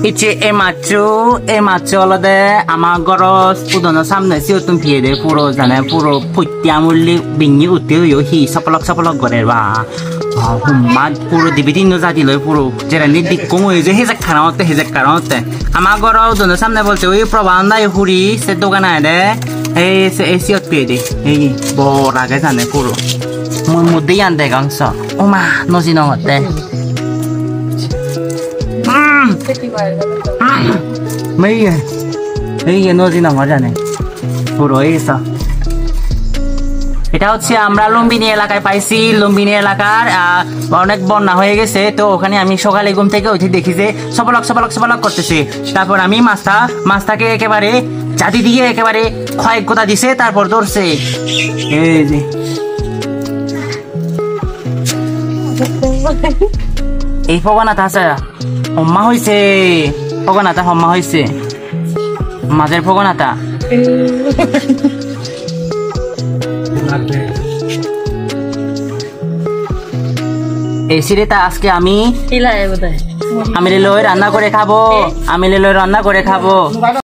ইচ্ছে এই মাছ অলদে আমার ঘরত উদনের সামনে সে তুমি ফিয়ে দে পুরো জানে পুরো ফুটিয়া মুরলি বিঙি উঠে হি সপলক করে বা হুম্মা পুরো দিবি দিন জাতি লয় পুরো যেটা নিদিক কমে যে হেজাক কারণতে আমার ঘর উদনের সামনে বলছে ওই প্রবান্ধাই হুড়ি সে দোকানে দে এই সিয়ত পেয়ে দে এই বড় আগে জানে পুরো মধ্যেই আনতে গাংস ও মা নজি নহতে এই নদী নাম জানে পুরো এটা হচ্ছে আমরা লুম্বিনী এলাকায় পাইছি লুম্বিনী এলাকার অনেক বন্যা হয়ে গেছে তো ওখানে আমি সকালে ঘুম থেকে উঠে দেখি যে সপলক করতেছে তারপর আমি মাছটাকে একেবারে জাতি দিয়ে একেবারে ক্ষয় গোতা দিছে তারপর ধরছে এই যে এই ফগনাথ আছে হম্মা হয়েছে ফগনাথা হম্মা হয়েছে মাঝের ফগনাথা এই সিরেটা আজকে আমি লই রান্না করে খাবো